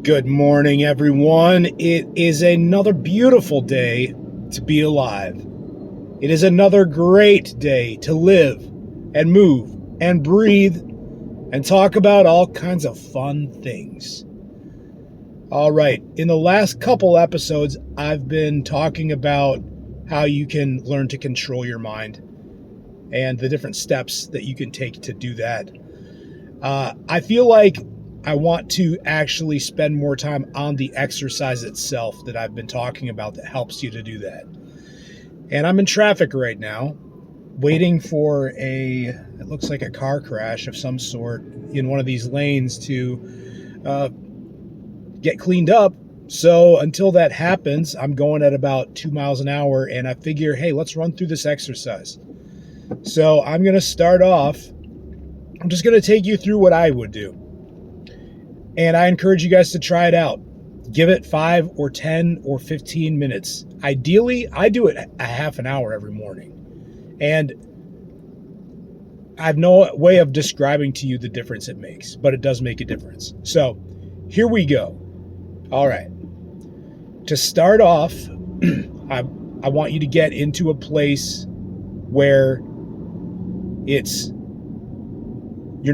Good morning, everyone. It is another beautiful day to be alive. It is another great day to live and move and breathe and talk about all kinds of fun things. All right, in the last couple episodes, I've been talking about how you can learn to control your mind and the different steps that you can take to do that. I feel like I want to actually spend more time on the exercise itself that I've been talking about that helps you to do that. And I'm in traffic right now, waiting for it looks like a car crash of some sort in one of these lanes to get cleaned up. So until that happens, I'm going at about 2 miles an hour, and I figure, hey, let's run through this exercise. So I'm going to start off. I'm just going to take you through what I would do. And I encourage you guys to try it out. Give it 5 or 10 or 15 minutes. Ideally, I do it a half an hour every morning. And I have no way of describing to you the difference it makes, but it does make a difference. So here we go. All right. To start off, I want you to get into a place where you're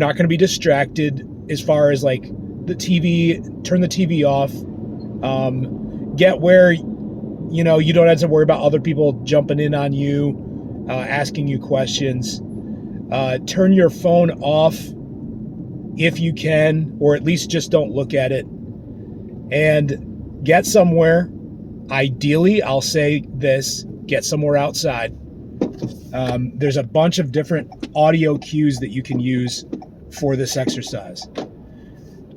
not going to be distracted as far as like the TV, turn the TV off, get where, you don't have to worry about other people jumping in on you, asking you questions. Turn your phone off if you can, or at least just don't look at it, and get somewhere. Ideally, I'll say this, get somewhere outside. There's a bunch of different audio cues that you can use for this exercise.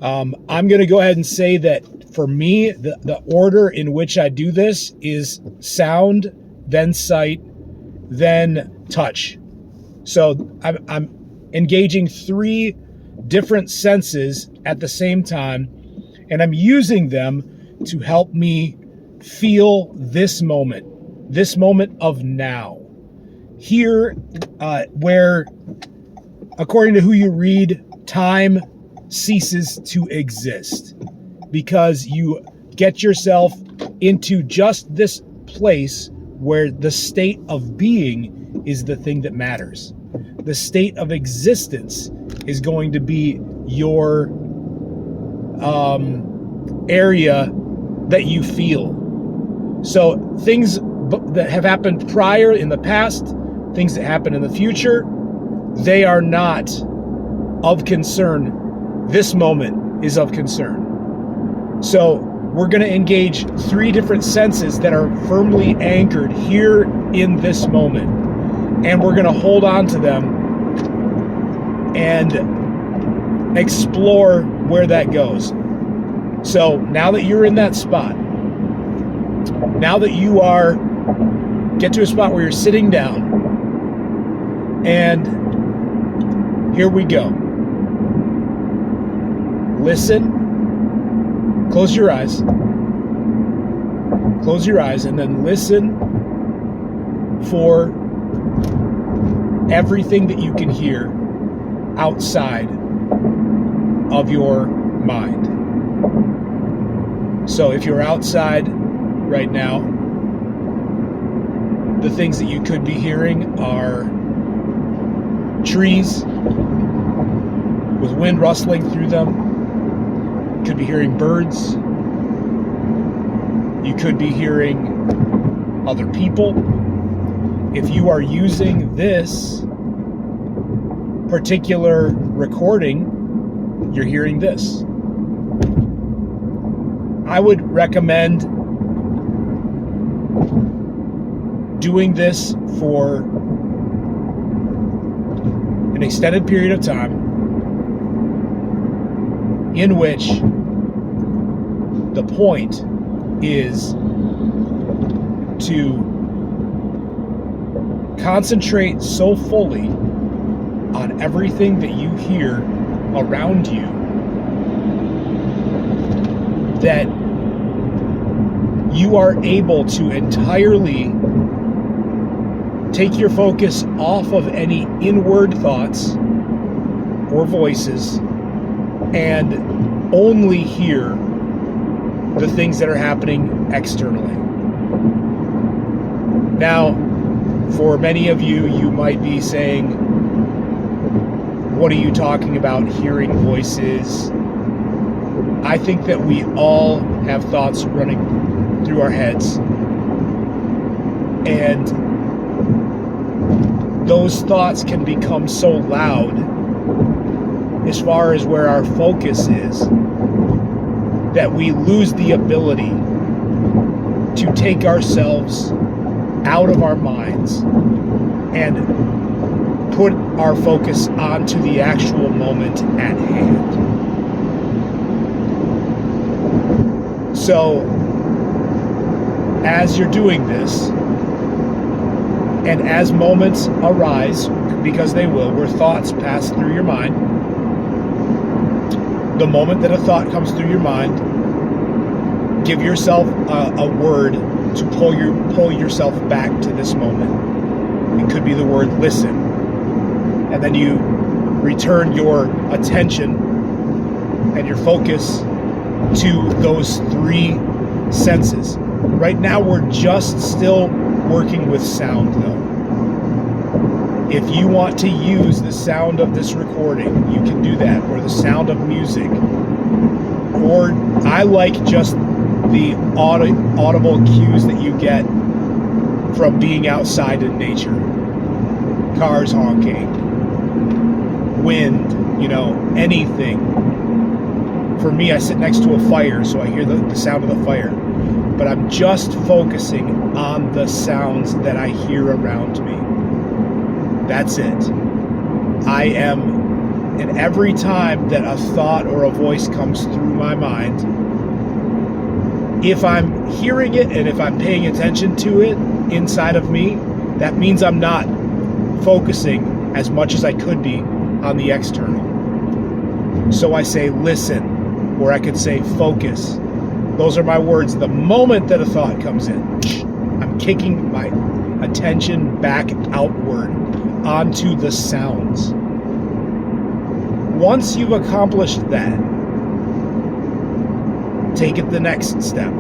I'm going to go ahead and say that for me, the order in which I do this is sound, then sight, then touch. So I'm engaging 3 different senses at the same time, and I'm using them to help me feel this moment of now. Here, where, according to who you read, time ceases to exist, because you get yourself into just this place where the state of being is the thing that matters. The state of existence is going to be your area that you feel. So things that have happened prior in the past, things that happen in the future, they are not of concern. This moment is of concern. So we're going to engage 3 different senses that are firmly anchored here in this moment. And we're going to hold on to them and explore where that goes. So now that you're in that spot, now that you get to a spot where you're sitting down, and here we go. Listen, close your eyes, and then listen for everything that you can hear outside of your mind. So if you're outside right now, the things that you could be hearing are trees with wind rustling through them. You could be hearing birds. You could be hearing other people. If you are using this particular recording, you're hearing this. I would recommend doing this for an extended period of time, in which the point is to concentrate so fully on everything that you hear around you that you are able to entirely take your focus off of any inward thoughts or voices and only hear the things that are happening externally. Now, for many of you, you might be saying, what are you talking about, hearing voices? I think that we all have thoughts running through our heads. And those thoughts can become so loud as far as where our focus is that we lose the ability to take ourselves out of our minds and put our focus onto the actual moment at hand. So, as you're doing this, and as moments arise, because they will, where thoughts pass through your mind, the moment that a thought comes through your mind, give yourself a word to pull yourself back to this moment. It could be the word listen. And then you return your attention and your focus to those three senses. Right now we're just still working with sound though. If you want to use the sound of this recording, you can do that, or the sound of music. Or I like just the audible cues that you get from being outside in nature. Cars honking, wind, anything. For me, I sit next to a fire, so I hear the sound of the fire. But I'm just focusing on the sounds that I hear around me. That's it. And every time that a thought or a voice comes through my mind, if I'm hearing it and if I'm paying attention to it inside of me, that means I'm not focusing as much as I could be on the external. So I say listen, or I could say focus. Those are my words. The moment that a thought comes in, I'm kicking my attention back outward onto the sounds. Once you've accomplished that, take it the next step.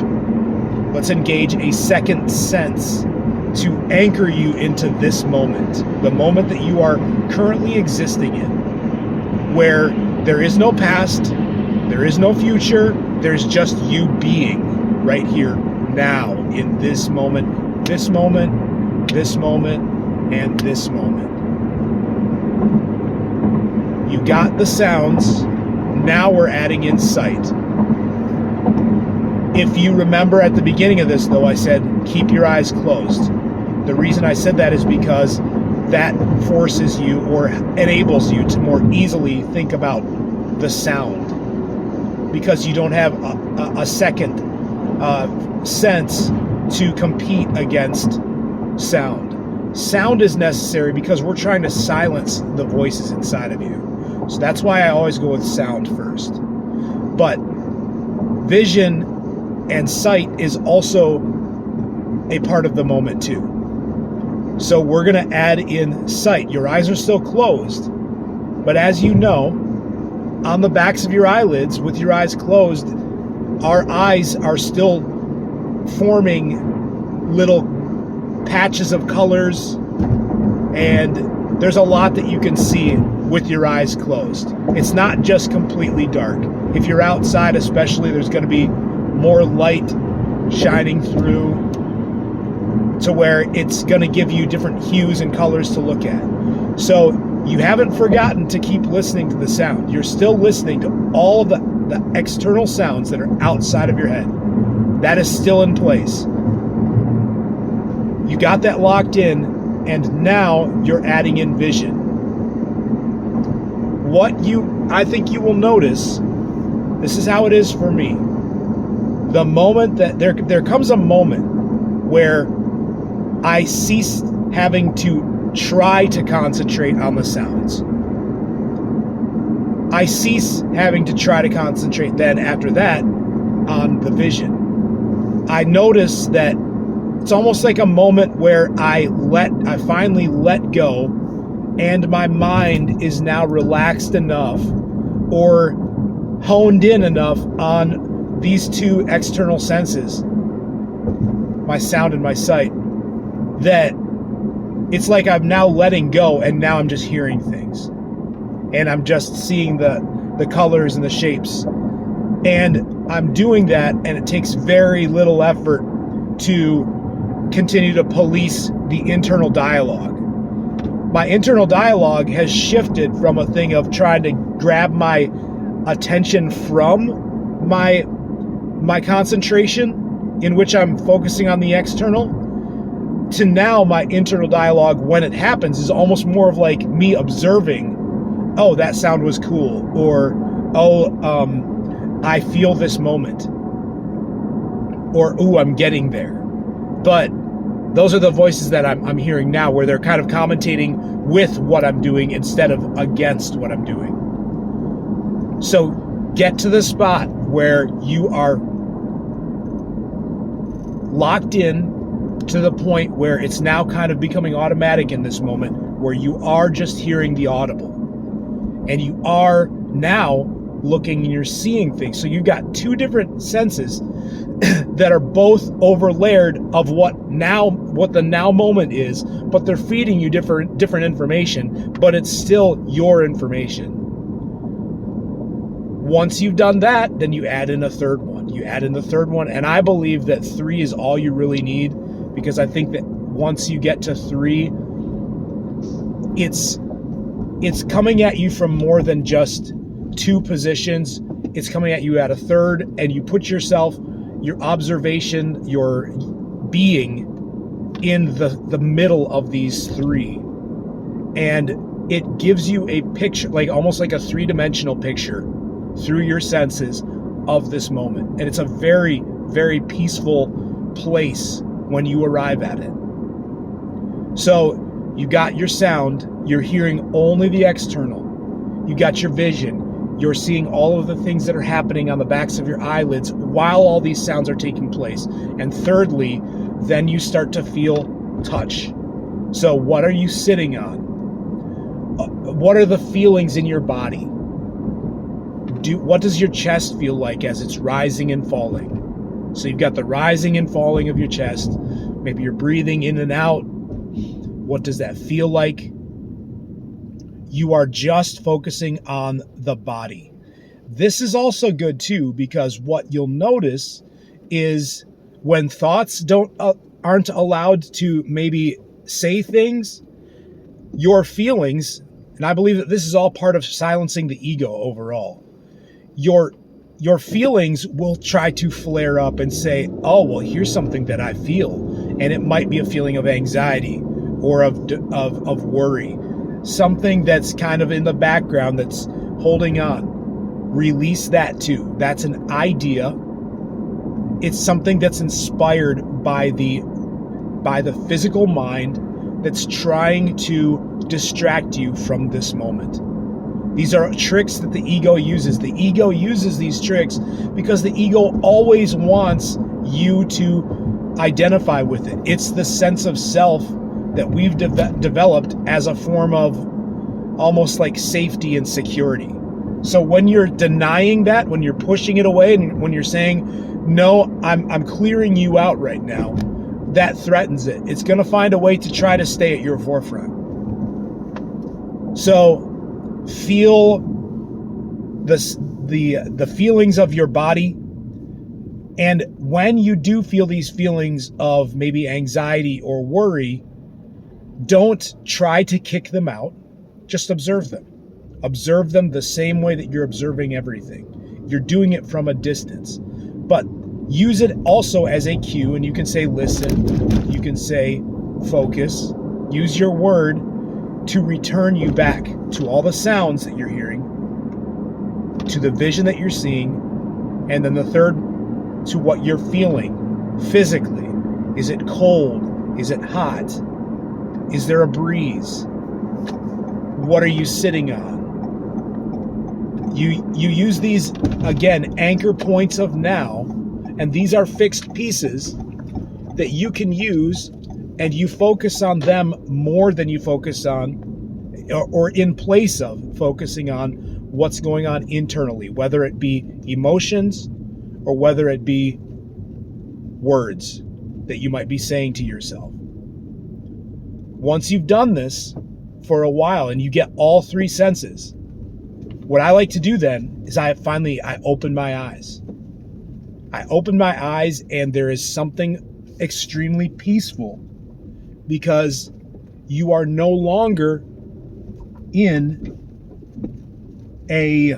Let's engage a second sense to anchor you into this moment, the moment that you are currently existing in, where there is no past, there is no future, there's just you being right here now in this moment, this moment, this moment, and this moment. You got the sounds, now we're adding in sight. If you remember at the beginning of this, though, I said keep your eyes closed. The reason I said that is because that forces you or enables you to more easily think about the sound, because you don't have a second sense to compete against sound. Sound is necessary because we're trying to silence the voices inside of you. So that's why I always go with sound first. But vision and sight is also a part of the moment too. So we're going to add in sight. Your eyes are still closed, but as you know, on the backs of your eyelids with your eyes closed, our eyes are still forming little patches of colors, and there's a lot that you can see with your eyes closed. It's not just completely dark. If you're outside especially, there's going to be more light shining through to where it's going to give you different hues and colors to look at. So you haven't forgotten to keep listening to the sound. You're still listening to all of the external sounds that are outside of your head. That is still in place. You got that locked in, and now you're adding in vision. I think you will notice, this is how it is for me. The moment that there comes a moment where I cease having to try to concentrate on the sounds. I cease having to try to concentrate then after that on the vision. I notice that it's almost like a moment where I finally let go, and my mind is now relaxed enough or honed in enough on these two external senses, my sound and my sight, that it's like I'm now letting go, and now I'm just hearing things. And I'm just seeing the colors and the shapes. And I'm doing that, and it takes very little effort to continue to police the internal dialogue. My internal dialogue has shifted from a thing of trying to grab my attention from my concentration, in which I'm focusing on the external, to now my internal dialogue, when it happens, is almost more of like me observing, oh, that sound was cool, or I feel this moment, or ooh, I'm getting there. But those are the voices that I'm hearing now, where they're kind of commentating with what I'm doing instead of against what I'm doing. So get to the spot where you are locked in to the point where it's now kind of becoming automatic in this moment, where you are just hearing the audible. And you are now looking and you're seeing things. So you've got two different senses that are both overlayered of what the now moment is, but they're feeding you different information, but it's still your information. Once you've done that, then you add in a third one. You add in the third one, and I believe that 3 is all you really need, because I think that once you get to 3, it's coming at you from more than just 2 positions. It's coming at you at a third, and you put yourself, your observation, your being in the middle of these 3. And it gives you a picture, like almost like a 3-dimensional picture through your senses of this moment. And it's a very, very peaceful place when you arrive at it. So you got your sound, you're hearing only the external. You got your vision, you're seeing all of the things that are happening on the backs of your eyelids while all these sounds are taking place. And thirdly, then you start to feel touch. So what are you sitting on? What are the feelings in your body? What does your chest feel like as it's rising and falling? So you've got the rising and falling of your chest. Maybe you're breathing in and out. What does that feel like? You are just focusing on the body. This is also good too, because what you'll notice is when thoughts aren't allowed to maybe say things, your feelings, and I believe that this is all part of silencing the ego overall, your feelings will try to flare up and say, oh, well, here's something that I feel. And it might be a feeling of anxiety or of worry, something that's kind of in the background that's holding on. Release that too. That's an idea. It's something that's inspired by the physical mind that's trying to distract you from this moment. These are tricks that the ego uses. The ego uses these tricks because the ego always wants you to identify with it. It's the sense of self that we've developed as a form of almost like safety and security. So when you're denying that, when you're pushing it away, and when you're saying, no, I'm clearing you out right now, that threatens it. It's going to find a way to try to stay at your forefront. So feel the feelings of your body. And when you do feel these feelings of maybe anxiety or worry, don't try to kick them out. Just observe them. Observe them the same way that you're observing everything. You're doing it from a distance. But use it also as a cue, and you can say listen, you can say focus, use your word to return you back to all the sounds that you're hearing, to the vision that you're seeing, and then the third, to what you're feeling physically. Is it cold? Is it hot? Is there a breeze? What are you sitting on? You use these, again, anchor points of now, and these are fixed pieces that you can use, and you focus on them more than you focus on, or in place of focusing on what's going on internally, whether it be emotions or whether it be words that you might be saying to yourself. Once you've done this for a while and you get all three senses, what I like to do then is I open my eyes. I open my eyes, and there is something extremely peaceful because you are no longer in a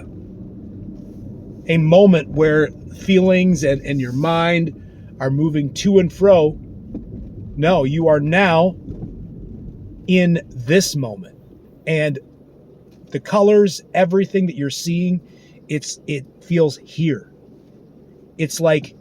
moment where feelings and your mind are moving to and fro. No, you are now in this moment. And the colors, everything that you're seeing, it feels here. It's like,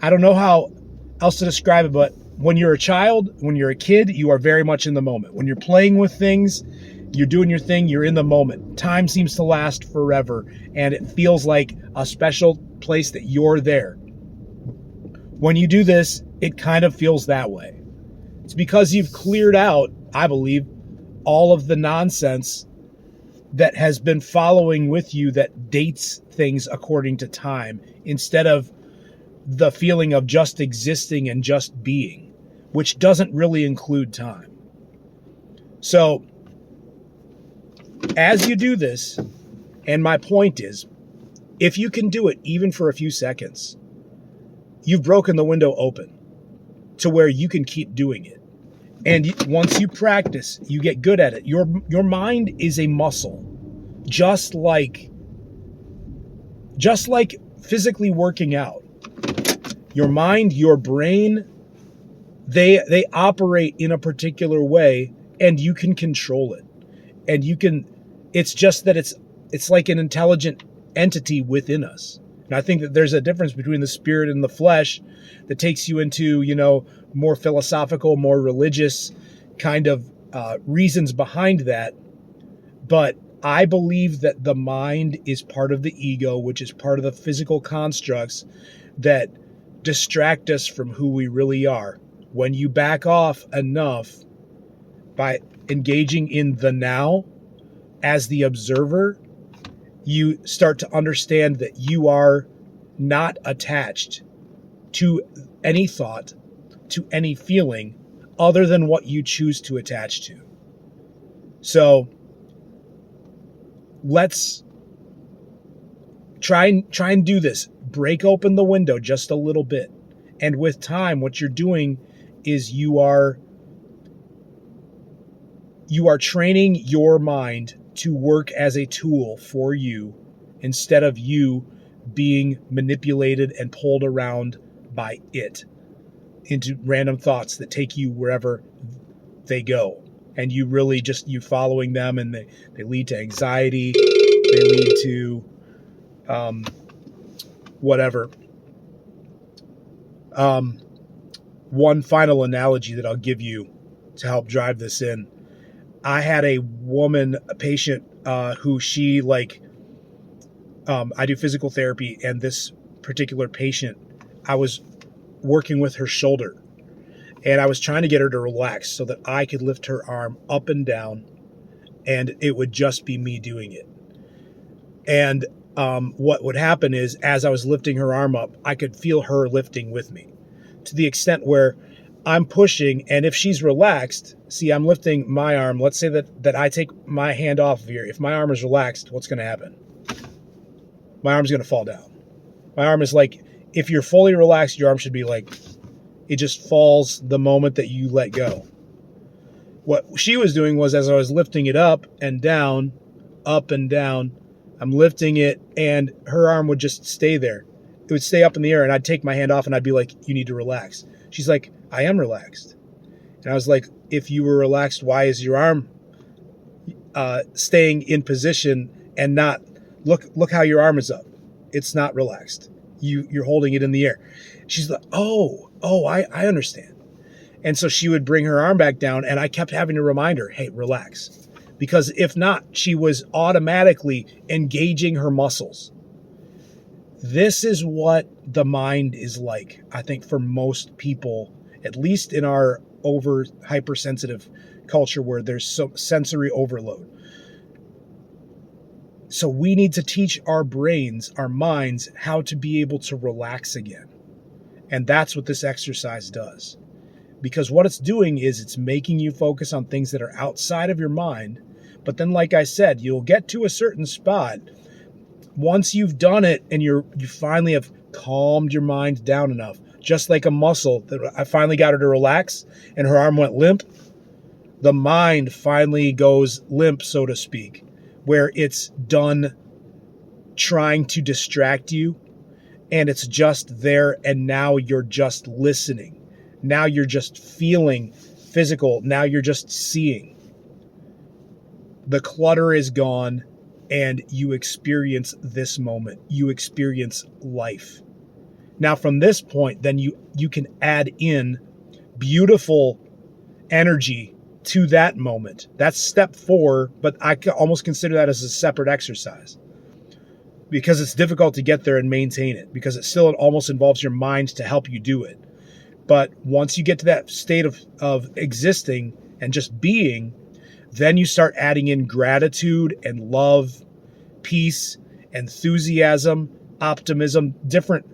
I don't know how else to describe it, but when you're a child, when you're a kid, you are very much in the moment. When you're playing with things, you're doing your thing, you're in the moment. Time seems to last forever, and it feels like a special place that you're there. When you do this, it kind of feels that way. It's because you've cleared out, I believe, all of the nonsense that has been following with you that dates things according to time, instead of the feeling of just existing and just being, which doesn't really include time. So, as you do this, and my point is, if you can do it even for a few seconds, you've broken the window open to where you can keep doing it. And once you practice, you get good at it. Your mind is a muscle, just like physically working out. Your mind, your brain, they operate in a particular way, and you can control it. And it's just that it's like an intelligent entity within us. And I think that there's a difference between the spirit and the flesh that takes you into, more philosophical, more religious kind of reasons behind that. But I believe that the mind is part of the ego, which is part of the physical constructs that distract us from who we really are. When you back off enough by engaging in the now as the observer, you start to understand that you are not attached to any thought, to any feeling other than what you choose to attach to. So let's try and do this. Break open the window just a little bit. And with time, what you're doing is you are training your mind to work as a tool for you, instead of you being manipulated and pulled around by it into random thoughts that take you wherever they go. And you really just, you following them, and they lead to anxiety. They lead to whatever. One final analogy that I'll give you to help drive this in. I had a patient who she I do physical therapy, and this particular patient, I was working with her shoulder, and I was trying to get her to relax so that I could lift her arm up and down, and it would just be me doing it. And what would happen is, as I was lifting her arm up, I could feel her lifting with me, to the extent where I'm pushing, and if she's relaxed, see, I'm lifting my arm. Let's say that I take my hand off of here. If my arm is relaxed, what's going to happen? My arm's going to fall down. My arm is like, if you're fully relaxed, your arm should be like, it just falls the moment that you let go. What she was doing was, as I was lifting it up and down, I'm lifting it, and her arm would just stay there. It would stay up in the air, and I'd take my hand off, and I'd be like, you need to relax. She's like, I am relaxed. And I was like, if you were relaxed, why is your arm staying in position and not, look how your arm is up. It's not relaxed. You're holding it in the air. She's like, I understand. And so she would bring her arm back down, and I kept having to remind her, hey, relax. Because if not, she was automatically engaging her muscles. This is what the mind is like, I think, for most people, at least in our over hypersensitive culture where there's some sensory overload. So we need to teach our brains, our minds, how to be able to relax again. And that's what this exercise does. Because what it's doing is it's making you focus on things that are outside of your mind. But then, like I said, you'll get to a certain spot. Once you've done it and you finally have calmed your mind down enough, just like a muscle that I finally got her to relax and her arm went limp, the mind finally goes limp, so to speak, where it's done trying to distract you and it's just there, and now you're just listening. Now you're just feeling physical. Now you're just seeing. The clutter is gone and you experience this moment. You experience life. Now from this point, then you can add in beautiful energy to that moment. That's step 4, but I almost consider that as a separate exercise because it's difficult to get there and maintain it because it still almost involves your mind to help you do it. But once you get to that state of existing and just being, then you start adding in gratitude and love, peace, enthusiasm, optimism, different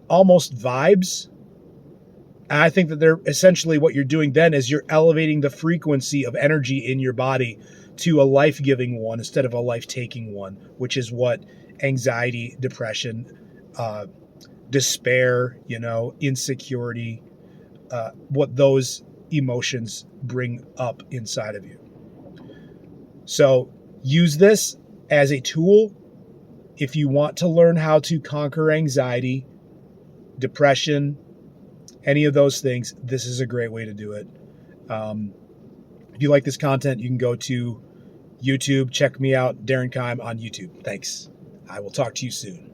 almost vibes. And I think that they're essentially what you're doing then is you're elevating the frequency of energy in your body to a life-giving one instead of a life-taking one, which is what anxiety, depression, despair, insecurity, what those emotions bring up inside of you. So use this as a tool if you want to learn how to conquer anxiety, depression, any of those things. This is a great way to do it. If you like this content, you can go to YouTube. Check me out, Darren Keim, on YouTube. Thanks. I will talk to you soon.